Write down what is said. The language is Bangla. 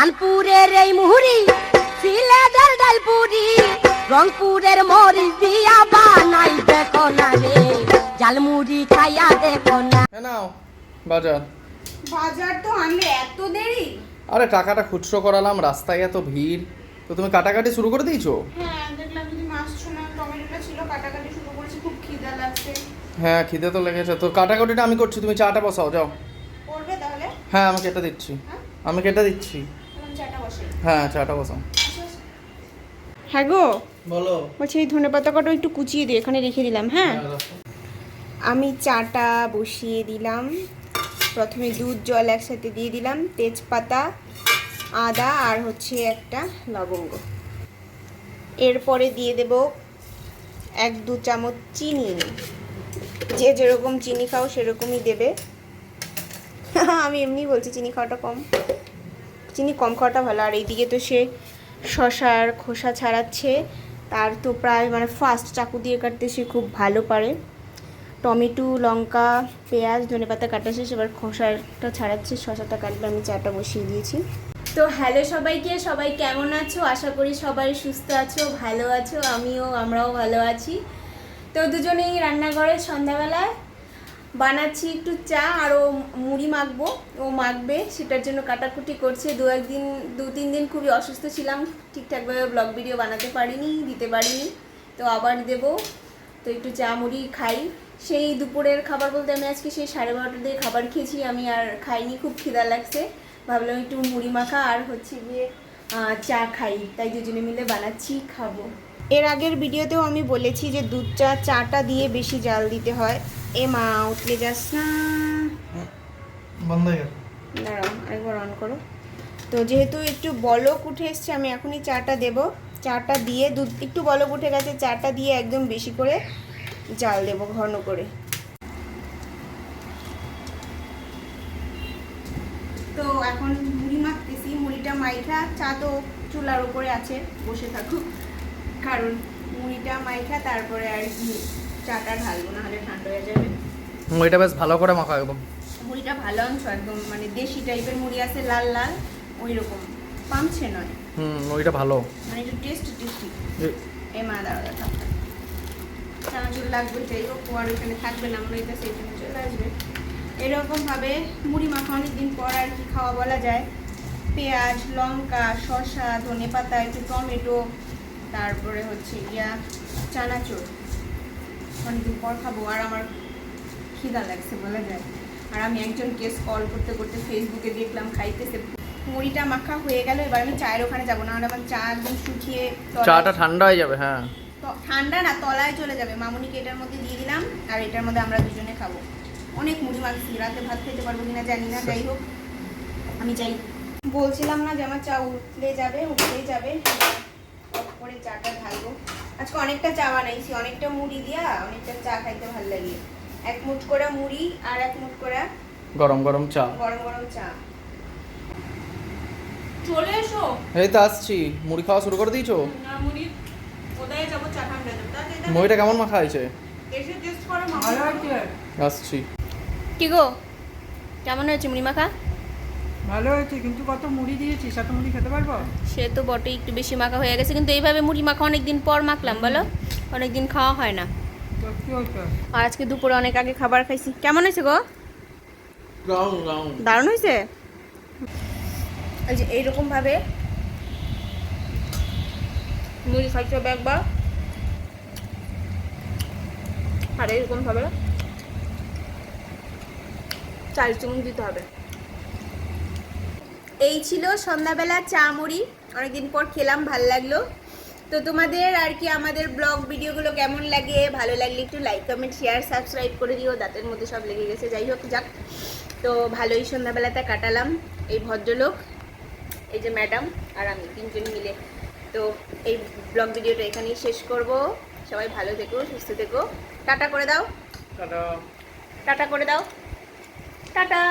কানপুরের এই মুহুরি, সিলেটের ডালপুরি, রংপুরের মরিচ দিয়া বানাই দেখো না রে, জালমুড়ি খাইয়া দেখো না। নাও বাজার। বাজার তো আনলে এত দেরি? আরে টাকাটা খুচরো করালাম, রাস্তায় এত ভিড়, তো তুমি কাটাকাটি শুরু করে দিয়েছো? হ্যাঁ দেখলাম যদি মাছ শোনা টমেটোটা ছিল, কাটাকাটি শুরু করেছি, খুব খিদা লাগছে। হ্যাঁ খিদে তো লেগেছে, তো কাটাকাটিটা আমি করছি, তুমি চাটা বসাও যাও। করবে তাহলে? হ্যাঁ আমি কেটে দিচ্ছি। হ্যাঁ? আমি কেটে দিচ্ছি। এখন চাটা বসে। হ্যাঁ চাটা বসাও। হ্যাঁ গো, বলো। বলছি এই ধনেপাতা কটা একটু কুচিয়ে দিয়ে এখানে রেখে দিলাম। হ্যাঁ আমি চাটা বসিয়ে দিলাম। প্রথমে দুধ জল একসাথে দিয়ে দিলাম, তেজপাতা, আদা আর হচ্ছে একটা লবঙ্গ। এরপরে দিয়ে দেব 1-2 চামচ চিনি। যে যেরকম চিনি খাও সেরকমই দেবে। আমি এমনি বলছি চিনি খাওয়াটা কম, চিনি কম খাওয়াটা ভালো। আর এইদিকে তো সে শশার খোসা ছাড়াচ্ছে, তার তো প্রায় মানে ফাস্ট চাকু দিয়ে কাটতে সে খুব ভালো পারে। টমেটো, লঙ্কা, পেঁয়াজ, ধনেপাতা কাটা শেষ, এবার খোসাটা ছাড়াচ্ছে, শশাটা কাটবে। আমি চাটা বসিয়ে দিয়েছি। তো হ্যালো সবাইকে, সবাই কেমন আছো? আশা করি সবাই সুস্থ আছো, ভালো আছো। আমরাও ভালো আছি। তো দুজনেই রান্নাঘরে সন্ধ্যাবেলায় বানাচ্ছি একটু চা, আর ও মুড়ি মাখবো, ও মাখবে, সেটার জন্য কাটাকুটি করছে। 2-3 দিন খুবই অসুস্থ ছিলাম, ঠিকঠাকভাবে ব্লগ ভিডিও বানাতে পারিনি, দিতে পারিনি। তো আবার দেবো, তো একটু চা মুড়ি খাই। সেই দুপুরের খাবার বলতে আমি আজকে সেই 12:30 দিয়ে খাবার খেয়েছি, আমি আর খাইনি, খুব খিদা লাগছে। ভাবলাম একটু মুড়ি মাখা আর হচ্ছে গিয়ে চা খাই, তাই দুজনে মিলে বানাচ্ছি, খাবো। এর আগের ভিডিওতেও আমি বলেছি যে দুধ চাটা দিয়ে বেশি জাল দিতে হয়। এ মা উঠলে যাস না, বন্ধ হয়ে গেল। দাঁড়াও একবার অন করো। তো যেহেতু একটু বলক উঠে এসছে, আমি এখনই চাটা দেব। চাটা দিয়ে দুধ একটু বলক উঠে গেছে, চাটা দিয়ে একদম বেশি করে জাল দেব, ঘন করে। তো এখন মুড়ি মাখতেছি, মুড়িটা মাইখা, চা তো চুলার উপরে আছে, বসে থাকুক, কারণ মুড়িটা মাইখা তারপরে আর কি চাটা ঢালবো, না হলে ঠান্ডা হয়ে যাবে। মুড়িটা বেশ ভালো করে মাখা একদম। মুড়িটা ভালো অংশ, একদম মানে দেশি টাইপের মুড়ি আছে, লাল লাল, ওই রকম, পামছে নয়। মুড়িটা ভালো, মানে একটু টেস্টি। এ মা দাঁড়া চানাচুর লাগবে, যাই হোক, আর ওইখানে থাকবে না, মনে হইতেছে এইখানে চলে আসবে। এরকমভাবে মুড়ি মাখা অনেকদিন পর আর কি খাওয়া বলা যায়। পেঁয়াজ, লঙ্কা, শসা, ধনেপাতা, একটু টমেটো, তারপরে হচ্ছে গিয়া চানাচুর, অনেকদিন পর খাবো। আর আমার খিদা লাগছে বলা যায়। আর আমি একজনকে কল করতে করতে ফেসবুকে দেখলাম খাইতেছে। মুড়িটা মাখা হয়ে গেল, এবার আমি চায়ের ওখানে যাবো, না হলে আমার চা একদম শুকিয়ে চাটা ঠান্ডা হয়ে যাবে। হ্যাঁ ঠান্ডা না, তলায় চলে যাবে। মামুনিকে এটার মধ্যে দিয়ে দিলাম, আর এটার মধ্যে আমরা দুজনে খাবো। অনেক মুড়ি মাখছি, রাতে ভাত খেতে পারবো কিনা জানি না, যাই হোক আমি যাই। বলছিলাম না যে আমার চা উঠলেই যাবে, করে চাটা ঢালবো। আজকে অনেকটা চা বানাইছি, অনেকটা মুড়ি দিয়া অনেকটা চা খাইতে ভালো লাগে। 1 মুঠ করে মুড়ি আর 1 মুঠ করে গরম গরম চা। চা। চলে এসো। এই তো আসছি। মুড়ি খাওয়া শুরু করে দিয়েছো? না, মুড়ি কোথায় যাবো, চা ঠান্ডা দেবো। মুড়িটা কেমন মাখা হয়েছে? এসে টেস্ট করো। ভালো হয়েছে, আসছি। কি গো, কেমন হয়েছে মুড়ি মাখা? ভালো হয়েছে, কিন্তু কত মুড়ি দিয়েছিস, এত মুড়ি খেতে পারবো? সে তো বটে, একটু বেশি মাখা হয়ে গেছে, কিন্তু এইভাবে মুড়ি মাখা অনেকদিন পর মাখলাম, বলো, অনেকদিন খাওয়া হয় না। সত্যি হয়েছে। আর আজকে দুপুরে অনেক আগে খাবার খাইছি। কেমন হয়েছে গো? দারুণ হয়েছে। এই যে এইরকমভাবে মুড়ি খাইতে হবে একবার, আর এইরকমভাবে 4 চামচ দিতে হবে। এই ছিল সন্ধ্যাবেলা চা মুড়ি, অনেকদিন পর খেলাম, ভাল লাগলো। তো তোমাদের আর কি আমাদের ব্লগ ভিডিওগুলো কেমন লাগে, ভালো লাগলে একটু লাইক, কমেন্ট, শেয়ার, সাবস্ক্রাইব করে দিও। দাঁতের মধ্যে সব লেগে গেছে, যাই হোক যাক। তো ভালোই সন্ধ্যাবেলাতে কাটালাম, এই ভদ্রলোক, এই যে ম্যাডাম আর আমি, 3 জন মিলে। তো এই ব্লগ ভিডিওটা এখানেই শেষ করব। সবাই ভালো থেকো, সুস্থ থেকো। টাটা করে দাও, টাটা করে দাও, টাটা।